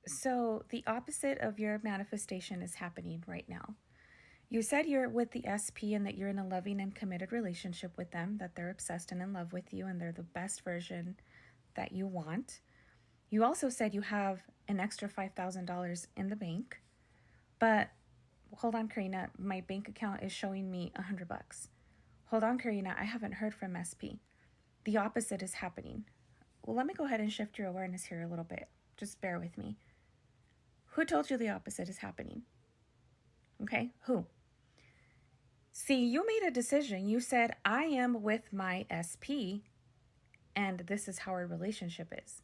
So, the opposite of your manifestation is happening right now. You said you're with the SP and that you're in a loving and committed relationship with them, that they're obsessed and in love with you and they're the best version that you want. You also said you have an extra $5,000 in the bank, but hold on, Karina, my bank account is showing me $100. Hold on, Karina, I haven't heard from SP. The opposite is happening. Well, let me go ahead and shift your awareness here a little bit. Just bear with me. Who told you the opposite is happening? Okay, who? See, you made a decision. You said, I am with my SP, and this is how our relationship is.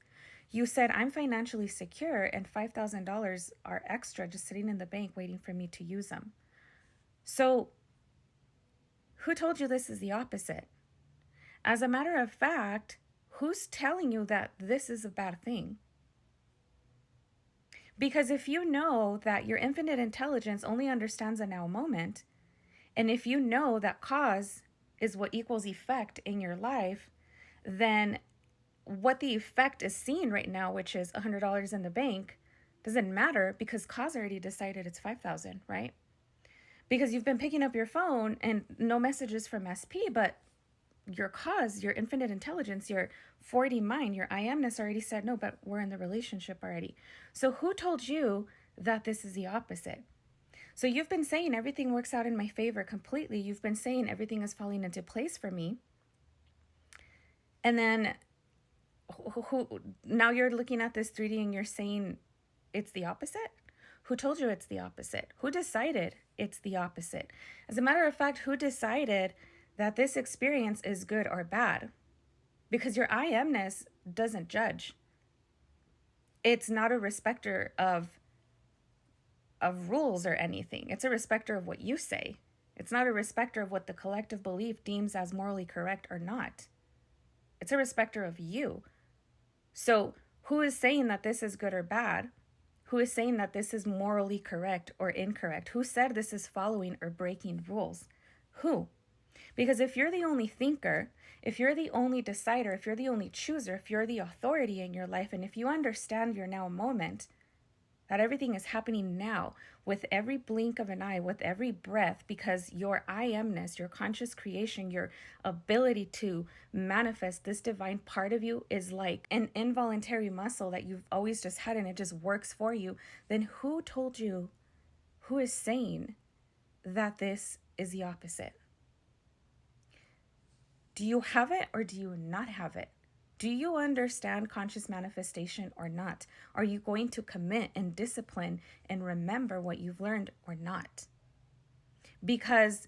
You said, I'm financially secure, and $5,000 are extra just sitting in the bank waiting for me to use them. So, who told you this is the opposite? As a matter of fact, who's telling you that this is a bad thing? Because if you know that your infinite intelligence only understands a now moment, and if you know that cause is what equals effect in your life, then what the effect is seen right now, which is $100 in the bank, doesn't matter because cause already decided it's 5,000, right? Because you've been picking up your phone and no messages from SP, but your cause, your infinite intelligence, your 4D mind, your I amness already said no, but we're in the relationship already. So who told you that this is the opposite? So you've been saying everything works out in my favor completely. You've been saying everything is falling into place for me. And then now you're looking at this 3D and you're saying it's the opposite? Who told you it's the opposite? Who decided it's the opposite? As a matter of fact, who decided that this experience is good or bad? Because your I amness doesn't judge. It's not a respecter of rules or anything. It's a respecter of what you say. It's not a respecter of what the collective belief deems as morally correct or not. It's a respecter of you. So who is saying that this is good or bad? Who is saying that this is morally correct or incorrect? Who said this is following or breaking rules? Who? Because if you're the only thinker, if you're the only decider, if you're the only chooser, if you're the authority in your life, and if you understand your now moment, that everything is happening now with every blink of an eye, with every breath, because your I amness, your conscious creation, your ability to manifest this divine part of you is like an involuntary muscle that you've always just had and it just works for you. Then who told you, who is saying that this is the opposite? Do you have it or do you not have it? Do you understand conscious manifestation or not? Are you going to commit and discipline and remember what you've learned or not? Because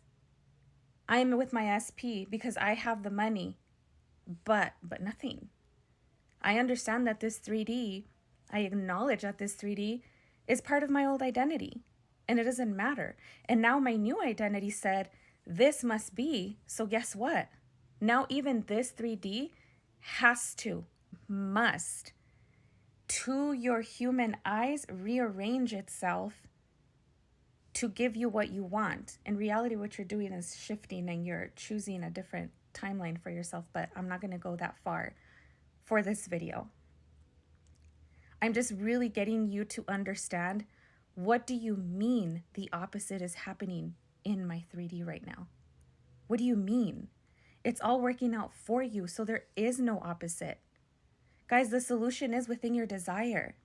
I'm with my SP, because I have the money, but nothing. I understand that this 3D, I acknowledge that this 3D is part of my old identity and it doesn't matter. And now my new identity said, this must be. So guess what? Now even this 3D must, to your human eyes, rearrange itself to give you what you want. In reality, what you're doing is shifting and you're choosing a different timeline for yourself, but I'm not going to go that far for this video. I'm just really getting you to understand, what do you mean the opposite is happening in my 3D right now? What do you mean? It's all working out for you, so there is no opposite. Guys, the solution is within your desire.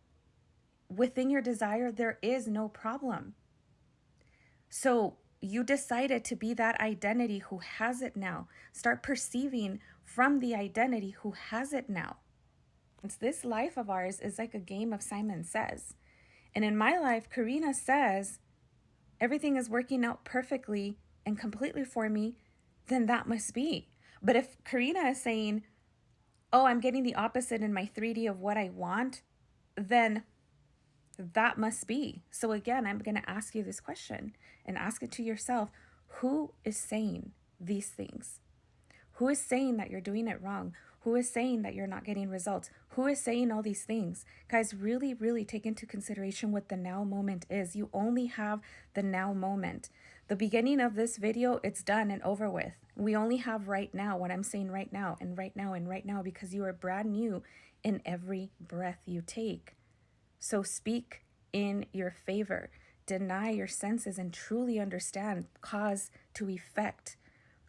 Within your desire, there is no problem. So you decided to be that identity who has it now. Start perceiving from the identity who has it now. It's this life of ours is like a game of Simon Says. And in my life, Karina says, everything is working out perfectly and completely for me, then that must be. But if Karina is saying, oh, I'm getting the opposite in my 3D of what I want, then that must be. So again, I'm going to ask you this question and ask it to yourself. Who is saying these things? Who is saying that you're doing it wrong? Who is saying that you're not getting results? Who is saying all these things? Guys, really, really take into consideration what the now moment is. You only have the now moment. The beginning of this video, it's done and over with. We only have right now, what I'm saying right now and right now and right now, because you are brand new in every breath you take. So speak in your favor. Deny your senses and truly understand cause to effect.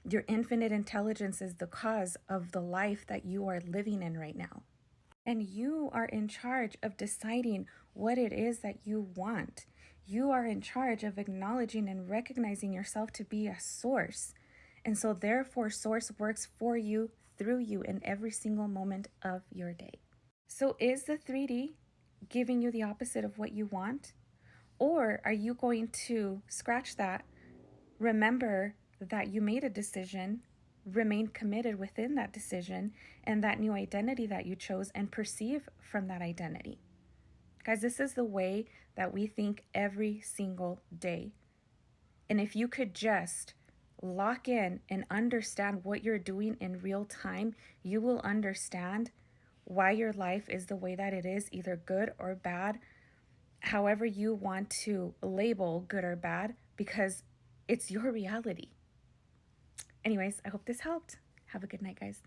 Your infinite intelligence is the cause of the life that you are living in right now. And you are in charge of deciding what it is that you want. You are in charge of acknowledging and recognizing yourself to be a source. And so, therefore, source works for you, through you, in every single moment of your day. So, is the 3D giving you the opposite of what you want? Or are you going to scratch that, remember that you made a decision, remain committed within that decision and that new identity that you chose, and perceive from that identity? Guys, this is the way that we think every single day. And if you could just lock in and understand what you're doing in real time, you will understand why your life is the way that it is, either good or bad, however you want to label good or bad, because it's your reality. Anyways, I hope this helped. Have a good night, guys.